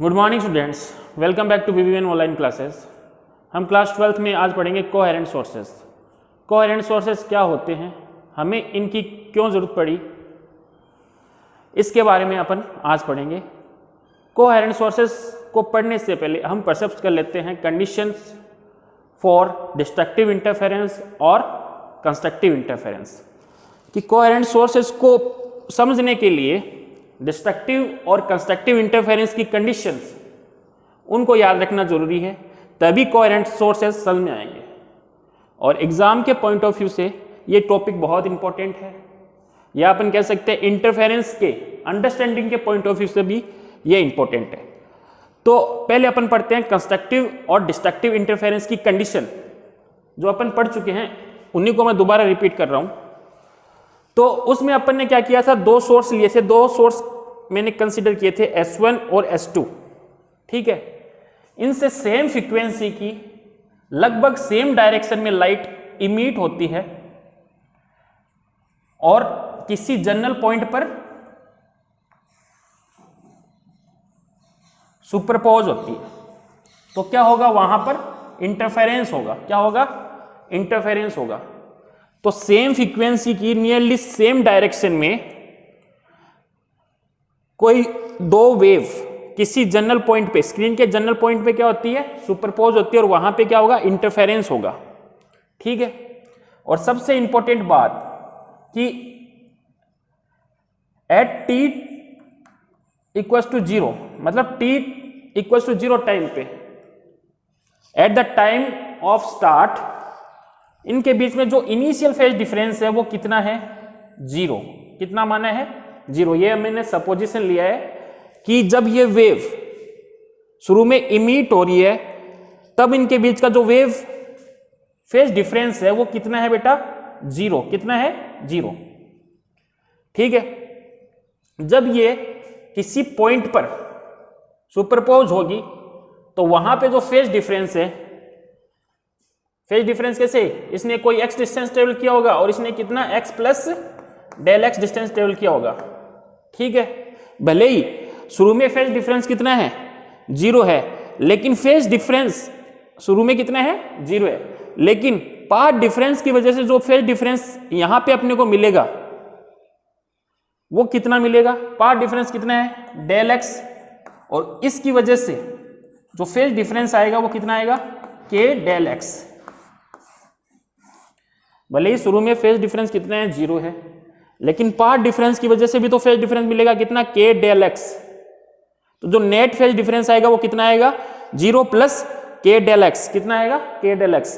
Good morning students, welcome back to VVN online classes. हम class 12th में आज पढ़ेंगे कोहेरेंट सोर्सेस। कोहेरेंट सोर्सेस क्या होते हैं, हमें इनकी क्यों ज़रूरत पड़ी, इसके बारे में अपन आज पढ़ेंगे। कोहेरेंट सोर्सेस को पढ़ने से पहले हम परसेप्ट कर लेते हैं कंडीशंस फॉर डिस्ट्रक्टिव इंटरफेरेंस और कंस्ट्रक्टिव इंटरफेरेंस। कि कोहेरेंट सोर्सेस को समझने के लिए डिस्ट्रक्टिव और कंस्ट्रक्टिव इंटरफेरेंस की कंडीशंस उनको याद रखना जरूरी है, तभी कोहेरेंट सोर्सेस समझ में आएंगे। और एग्जाम के पॉइंट ऑफ व्यू से ये टॉपिक बहुत इंपॉर्टेंट है, या अपन कह सकते हैं इंटरफेरेंस के अंडरस्टैंडिंग के पॉइंट ऑफ व्यू से भी ये इंपॉर्टेंट है। तो पहले अपन पढ़ते हैं कंस्ट्रक्टिव और डिस्ट्रक्टिव इंटरफेरेंस की कंडीशन। जो अपन पढ़ चुके हैं उन्हीं को मैं दोबारा रिपीट कर रहा हूं। तो उसमें अपन ने क्या किया था, दो सोर्स लिए थे, दो सोर्स मैंने कंसीडर किए थे S1 और S2। ठीक है, इनसे सेम फ्रीक्वेंसी की लगभग सेम डायरेक्शन में लाइट इमिट होती है और किसी जनरल पॉइंट पर सुपरपोज होती है। तो क्या होगा, वहां पर इंटरफेरेंस होगा। क्या होगा, इंटरफेरेंस होगा। तो सेम फ्रीक्वेंसी की नियरली सेम डायरेक्शन में कोई दो वेव किसी जनरल पॉइंट पे, स्क्रीन के जनरल पॉइंट पे क्या होती है, सुपरपोज होती है, और वहां पे क्या होगा, इंटरफेरेंस होगा। ठीक है, और सबसे इंपॉर्टेंट बात कि एट t इक्वल्स टू 0, मतलब t इक्वल्स टू 0 टाइम पे, at the time of start, इनके बीच में जो इनिशियल फेज डिफरेंस है वो कितना है, 0। कितना माना है, 0। ये मैंने सपोजिशन लिया है कि जब ये वेव शुरू में इमिट हो रही है तब इनके बीच का जो वेव फेज डिफरेंस है वो कितना है बेटा, 0। कितना है, 0। ठीक है, जब ये किसी पॉइंट पर सुपरपोज होगी तो वहां पे जो फेज डिफरेंस है, फेज डिफरेंस कैसे, इसने कोई x डिस्टेंस ट्रेवल किया होगा और इसने कितना x plus del x distance travel किया होगा। ठीक है, भले ही शुरू में फेज डिफरेंस कितना है, 0 है, लेकिन फेज डिफरेंस शुरू में कितना है, 0 है, लेकिन पाथ डिफरेंस की वजह से जो फेज डिफरेंस यहां पे अपने को मिलेगा वो कितना मिलेगा, पाथ डिफरेंस कितना है, डेल x, और इसकी वजह से जो फेज डिफरेंस आएगा वो कितना आएगा, k डेल x। भले ही शुरू में फेज डिफरेंस कितना है, 0 है, लेकिन पाथ डिफरेंस की वजह से भी तो फेज डिफरेंस मिलेगा कितना, k डेल x। तो जो नेट फेज डिफरेंस आएगा वो कितना आएगा, 0 प्लस k डेल x। कितना आएगा, k डेल x।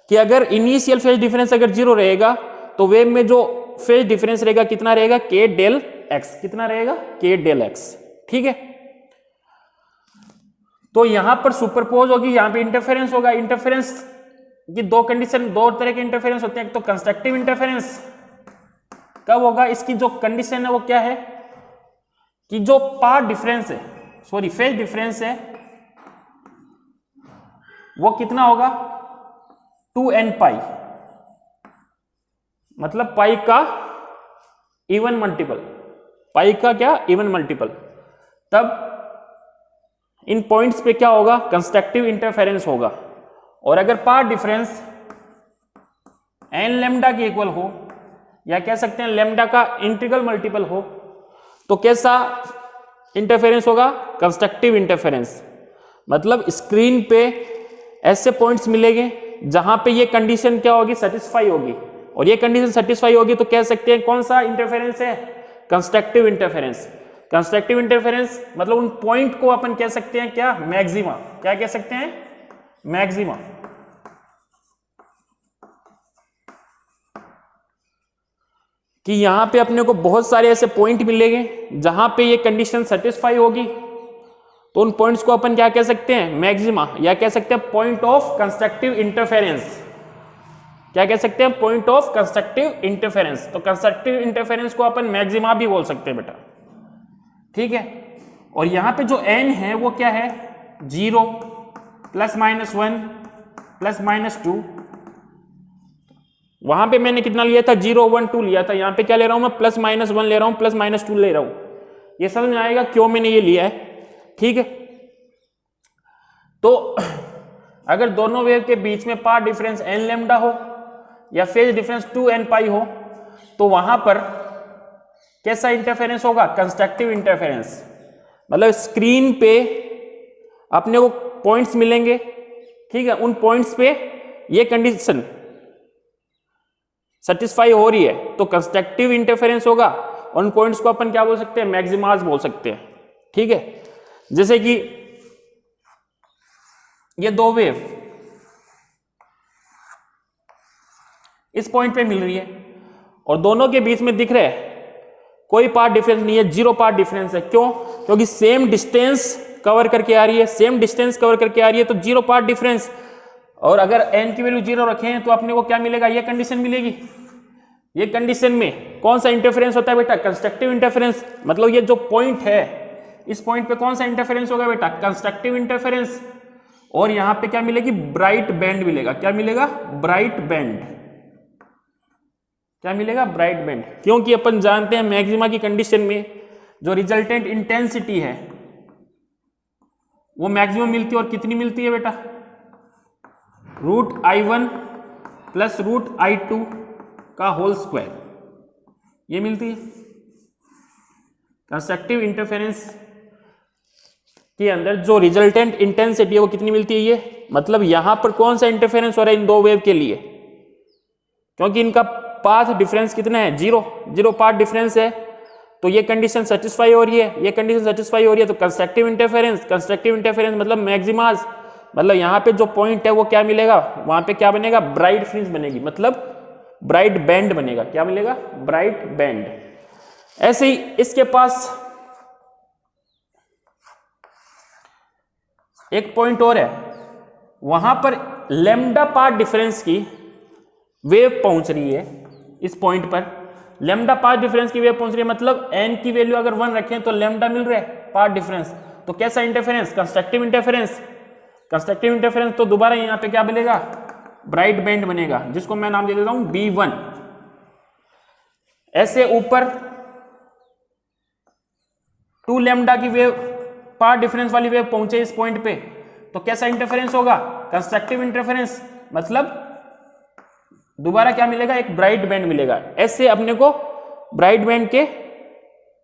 कि अगर इनिशियल फेज डिफरेंस अगर 0 रहेगा तो वेव में जो फेज डिफरेंस रहेगा कितना रहेगा, k डेल x। कितना रहेगा, k डेल x। ठीक है, तो यहां पर सुपरपोज होगी, यहां पे इंटरफेरेंस होगा। इंटरफेरेंस की दो कंडीशन, दो तरह के इंटरफेरेंस होते हैं। एक तो कंस्ट्रक्टिव इंटरफेरेंस कब होगा, इसकी जो कंडीशन है वो क्या है कि जो पाथ डिफरेंस है, सॉरी फेज डिफरेंस है, वो कितना होगा, 2n पाई, मतलब पाई का इवन मल्टीपल, पाई का क्या, इवन मल्टीपल। तब इन पॉइंट्स पे क्या होगा, कंस्ट्रक्टिव इंटरफेरेंस होगा। और अगर पाथ डिफरेंस n लैम्डा के इक्वल हो, या कह सकते हैं लैम्डा का इंटीग्रल मल्टीपल हो, तो कैसा इंटरफेरेंस होगा, कंस्ट्रक्टिव इंटरफेरेंस। मतलब स्क्रीन पे ऐसे पॉइंट्स मिलेंगे जहां पे ये कंडीशन क्या होगी, सेटिस्फाई होगी, और ये कंडीशन सेटिस्फाई होगी तो कह सकते हैं कौन सा इंटरफेरेंस है, कंस्ट्रक्टिव इंटरफेरेंस। कंस्ट्रक्टिव इंटरफेरेंस मतलब उन पॉइंट को अपन कह सकते हैं क्या, मैक्सिमा। क्या कह सकते हैं, मैक्सिमा। कि यहां पे अपने को बहुत सारे ऐसे पॉइंट मिलेंगे जहां पे ये कंडीशन सेटिस्फाई होगी, तो उन पॉइंट्स को अपन क्या कह सकते हैं, मैक्सिमा, या कह सकते हैं पॉइंट ऑफ कंस्ट्रक्टिव इंटरफेरेंस। क्या कह सकते हैं, पॉइंट ऑफ कंस्ट्रक्टिव इंटरफेरेंस। तो कंस्ट्रक्टिव इंटरफेरेंस को अपन मैक्सिमा भी बोल सकते हैं बेटा। ठीक है, और यहां पे जो n है वो क्या है, 0 प्लस माइनस 1 प्लस माइनस 2। वहां पे मैंने कितना लिया था, 0 1 2 लिया था। यहां पे क्या ले रहा हूं मैं, प्लस माइनस 1 ले रहा हूं, प्लस माइनस 2 ले रहा हूं। ये समझ में आएगा क्यों मैंने ये लिया है। ठीक है, तो अगर दोनों वेव के बीच में पाथ डिफरेंस एन लेमडा हो या फेज डिफरेंस 2n पाई हो, तो वहां पर कैसा इंटरफेरेंस होगा? Constructive interference. मतलब स्क्रीन पे अपने को पॉइंट्स मिलेंगे, ठीक है, उन पॉइंट्स पे ये कंडीशन सेटिस्फाई हो रही है तो कंस्ट्रक्टिव इंटरफेरेंस होगा, और उन पॉइंट्स को अपन क्या बोल सकते हैं? मैक्सिमास बोल सकते हैं, ठीक है। जैसे कि ये दो वेव इस पॉइंट पे मिल रही है और दोनों के बीच में दिख रहा है कोई पाथ डिफरेंस नहीं है, जीरो पाथ डिफरेंस है। क्यों? क्योंकि सेम डिस्टेंस कवर करके आ रही है, सेम डिस्टेंस कवर करके आ रही है, तो जीरो पाथ डिफरेंस। और अगर n की वैल्यू जीरो रखें तो अपने को क्या मिलेगा? ये कंडीशन मिलेगी। ये कंडीशन में कौन सा इंटरफेरेंस होता है बेटा? Constructive interference. मतलब ये जो पॉइंट है, इस पॉइंट पे कौन सा इंटरफेरेंस होगा बेटा? Constructive interference. और यहां पे क्या मिलेगी? ब्राइट बैंड मिलेगा। क्या मिलेगा? Bright band. क्या मिलेगा? Bright band. क्योंकि अपन जानते हैं मैक्सिमा की कंडीशन में जो रिजल्टेंट इंटेंसिटी है वो मैक्सिमम मिलती है, और कितनी मिलती है बेटा? √I1 प्लस √I2 का होल स्क्वायर, ये मिलती है। कंस्ट्रक्टिव इंटरफेरेंस के अंदर जो रिजल्टेंट इंटेंसिटी है वो कितनी मिलती है? ये मतलब यहां पर कौन सा इंटरफेरेंस हो रहा है इन दो वेव के लिए? क्योंकि इनका पाथ डिफरेंस कितना है? जीरो पाथ डिफरेंस है, तो ये कंडीशन सेटिस्फाई हो रही है, ये कंडीशन सेटिस्फाई हो रही है, तो कंस्ट्रक्टिव इंटरफेरेंस मतलब मैक्सिमास। मतलब यहाँ पे जो पॉइंट है वो क्या मिलेगा? वहां पे क्या बनेगा? ब्राइट फ्रिंज बनेगी, मतलब ब्राइट बैंड बनेगा। क्या मिलेगा? Bright band. ऐसे ही इसके पास एक पॉइंट और है, वहां पर लैम्डा पाथ डिफरेंस की वेव पहुंच रही है। इस पॉइंट पर लैम्डा पाथ डिफरेंस की वेव पहुंच रही है, मतलब n की वैल्यू अगर 1 रखें तो लैम्डा मिल रहा है पाथ डिफरेंस। तो कैसा interference? Constructive interference. Constructive interference तो दोबारा यहां पे क्या बनेगा? ब्राइट बैंड बनेगा, जिसको मैं नाम दे देता हूं B1। ऐसे ऊपर 2 लैम्डा की वेव, पाथ डिफरेंस वाली वेव पहुंचे इस पॉइंट पे, तो कैसा इंटरफेरेंस होगा? Constructive interference. मतलब दोबारा क्या मिलेगा? एक ब्राइट बैंड मिलेगा। ऐसे अपने को ब्राइट बैंड के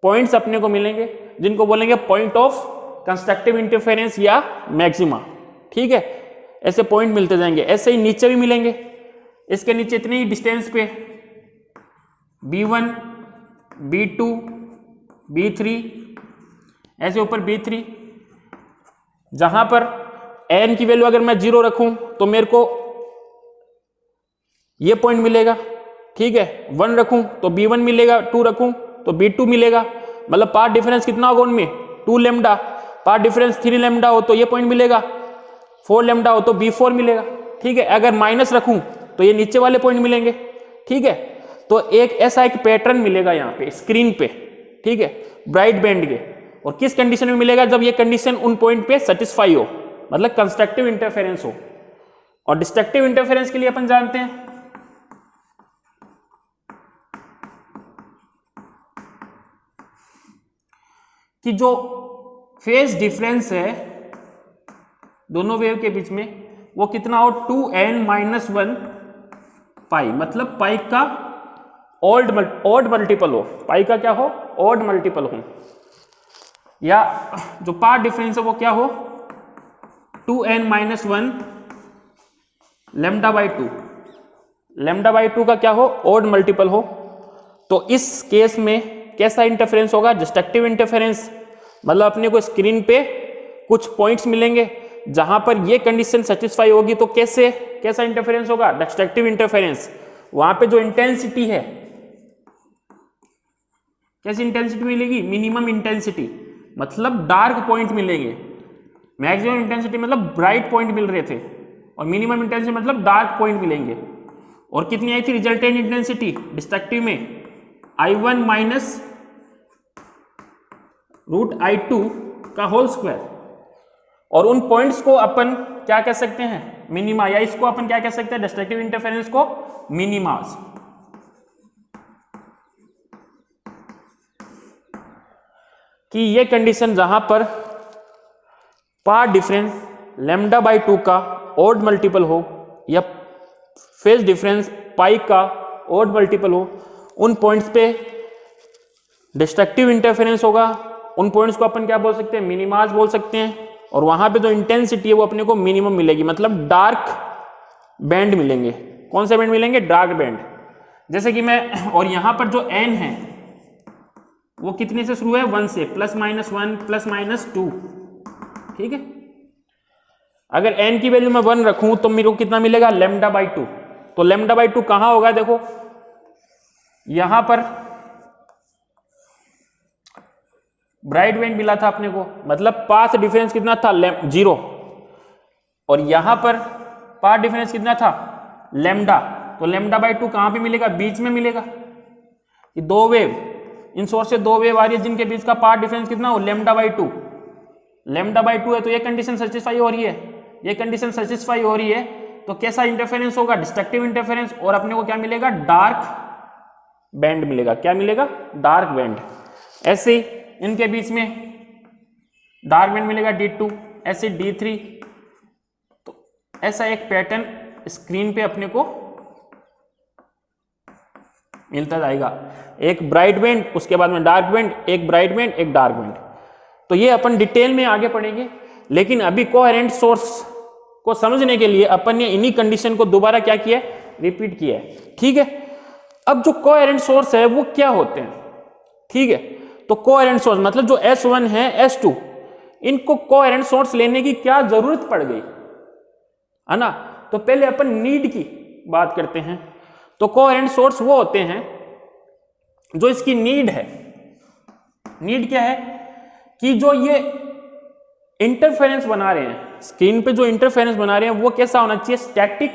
पॉइंट्स अपने को मिलेंगे, जिनको बोलेंगे पॉइंट ऑफ कंस्ट्रक्टिव इंटरफेरेंस या मैक्सिमा, ठीक है। ऐसे पॉइंट मिलते जाएंगे। ऐसे ही नीचे भी मिलेंगे, इसके नीचे इतने ही डिस्टेंस पे B1, B2, B3, ऐसे ऊपर B3, जहां पर n की वैल्यू अगर मैं 0 रखूं तो मेरे को ये पॉइंट मिलेगा, ठीक है। 1 रखूं तो B1 मिलेगा, 2 रखूं तो B2 मिलेगा। मतलब पाथ डिफरेंस कितना होगा उनमें? 2 लैम्डा। पाथ डिफरेंस 3 लैम्डा हो तो ये पॉइंट मिलेगा, 4 लैम्डा हो तो B4 मिलेगा, ठीक है। अगर माइनस रखूं तो ये नीचे वाले पॉइंट मिलेंगे, ठीक है। तो एक ऐसा एक पैटर्न मिलेगा यहाँ पे स्क्रीन पे, ठीक है, ब्राइट बैंड के। और किस कंडीशन में मिलेगा? जब ये कंडीशन उन पॉइंट पे सेटिस्फाई हो, मतलब कंस्ट्रक्टिव इंटरफेरेंस हो। और डिस्ट्रक्टिव इंटरफेरेंस के लिए अपन जानते हैं कि जो फेज डिफरेंस है दोनों वेव के बीच में वो कितना हो? 2n-1 पाई। मतलब पाई का ऑड मल्टीपल हो। पाई का क्या हो? ऑड मल्टीपल हो। या जो पाथ डिफरेंस है वो क्या हो? 2n-1 λ/2। λ/2 का क्या हो? ऑड मल्टीपल हो। तो इस केस में कैसा इंटरफेरेंस होगा? Destructive interference. मतलब अपने को स्क्रीन पे कुछ पॉइंट्स मिलेंगे जहां पर ये कंडीशन सेटिस्फाई होगी, तो कैसा इंटरफेरेंस होगा? Destructive interference. वहां पे जो इंटेंसिटी है, कैसी इंटेंसिटी मिलेगी? मिनिमम इंटेंसिटी, मतलब डार्क पॉइंट मिलेंगे। मैक्सिमम इंटेंसिटी मतलब ब्राइट पॉइंट मिल रहे थे, और मिनिमम इंटेंसिटी मतलब डार्क पॉइंट मिलेंगे। और कितनी आई थी रिजल्टेंट इंटेंसिटी डिस्ट्रक्टिव में? I1 माइनस √I2 का होल स्क्वायर। और उन पॉइंट्स को अपन क्या कह सकते हैं? मिनिमा। या इसको अपन क्या कह सकते हैं? डिस्ट्रक्टिव इंटरफेरेंस को मिनिमास। कि ये कंडीशन जहां पर पाथ डिफरेंस लैम्डा बाई 2 का ऑड मल्टीपल हो या फेज डिफरेंस पाई का ऑड मल्टीपल हो, उन पॉइंट्स पे डिस्ट्रक्टिव इंटरफेरेंस होगा। उन पॉइंट्स को अपन क्या बोल सकते हैं, मिनिमाज बोल सकते हैं। और वहां पे जो इंटेंसिटी है वो अपने को मिनिमम मिलेगी, मतलब डार्क बैंड मिलेंगे। कौन से बैंड मिलेंगे, डार्क बैंड। जैसे कि मैं, और यहां पर जो n है वो कितने से शुरू है, 1 से, +-1 +-2, ठीक है। अगर n की वैल्यू मैं 1 रखूं तो मेरे को कितना मिलेगा, लैम्डा बाई 2। तो लैम्डा बाई 2 कहां होगा, देखो यहां पर ब्राइट बैंड मिला था अपने को, मतलब पाथ डिफरेंस कितना था, 0। और यहां पर पाथ डिफरेंस कितना था, लैम्डा। तो लैम्डा बाई 2 कहां पे मिलेगा, बीच में मिलेगा। ये दो वेव, इन सोर्स से दो वेव आ रही है जिनके बीच का पाथ डिफरेंस कितना हो, लैम्डा बाई 2। लैम्डा बाई 2 है तो ये कंडीशन सेटिस्फाई हो रही है, ये कंडीशन सेटिस्फाई हो रही है। तो कैसा इंटरफेरेंस होगा, डिस्ट्रक्टिव इंटरफेरेंस। और अपने को क्या मिलेगा, डार्क बैंड मिलेगा। क्या मिलेगा, डार्क बैंड। ऐसे इनके बीच में डार्क बैंड मिलेगा D2, ऐसे D3। तो ऐसा एक पैटर्न स्क्रीन पे अपने को मिलता जाएगा, एक ब्राइट बैंड, उसके बाद में डार्क बैंड, एक ब्राइट बैंड, एक डार्क बैंड। तो ये अपन डिटेल में आगे पढ़ेंगे, लेकिन अभी कोहेरेंट सोर्स को समझने के लिए अपन ने इन्हीं कंडीशन को दोबारा क्या किया, रिपीट किया है, ठीक है। अब जो कोहेरेंट सोर्स है वो क्या होते हैं, ठीक है। तो कोहेरेंट सोर्स मतलब जो S1 है, S2, इनको कोहेरेंट सोर्स लेने की क्या जरूरत पड़ गई, है ना। तो पहले अपन नीड की बात करते हैं। तो कोहेरेंट सोर्स वो होते हैं जो इसकी नीड है। नीड क्या है कि जो ये इंटरफेरेंस बना रहे हैं, स्क्रीन पे जो इंटरफेरेंस बना रहे हैं वो कैसा होना चाहिए, स्टैटिक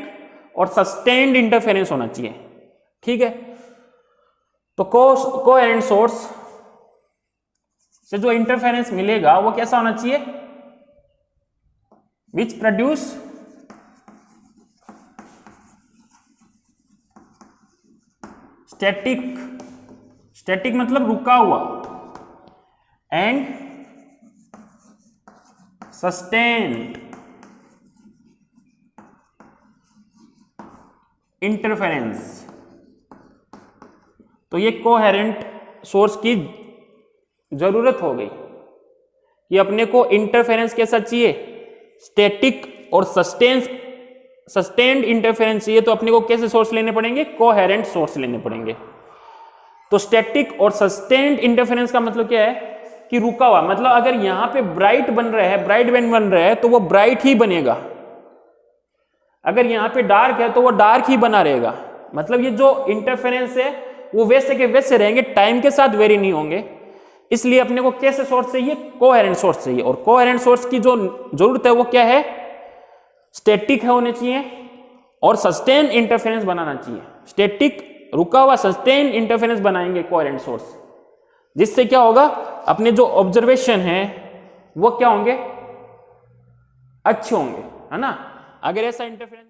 और सस्टेन्ड इंटरफेरेंस होना चाहिए, ठीक है। तो कोहेरेंट सोर्स से जो इंटरफेरेंस मिलेगा वो कैसा होना चाहिए, विच प्रोड्यूस स्टैटिक, स्टैटिक मतलब रुका हुआ, एंड सस्टेन्ड इंटरफेरेंस। तो ये कोहेरेंट सोर्स की जरूरत हो गई कि अपने को इंटरफेरेंस कैसा चाहिए, स्टैटिक और सस्टेन्ड इंटरफेरेंस चाहिए। तो अपने को कैसे सोर्स लेने पड़ेंगे, कोहेरेंट सोर्स लेने पड़ेंगे। तो स्टैटिक और सस्टेन्ड इंटरफेरेंस का मतलब क्या है कि रुका हुआ, मतलब अगर यहां पे ब्राइट बन रहा है, ब्राइट बैंड बन रहा है तो वो ब्राइट ही बनेगा। अगर यहां पे डार्क है तो वो डार्क ही बना रहेगा। मतलब ये जो इंटरफेरेंस है वो वैसे के वैसे रहेंगे, टाइम के साथ वेरी नहीं होंगे। इसलिए अपने को कैसे सोर्स चाहिए, कोहेरेंट सोर्स चाहिए। और कोहेरेंट सोर्स की जो जरूरत है वो क्या है, स्टैटिक होने चाहिए और सस्टेन इंटरफेरेंस बनाना चाहिए। स्टैटिक रुका हुआ, सस्टेन इंटरफेरेंस बनाएंगे कोहेरेंट सोर्स, जिससे क्या होगा, अपने जो ऑब्जर्वेशन है वो क्या होंगे, अच्छे होंगे, है ना। अगर ऐसा इंटरफेरेंस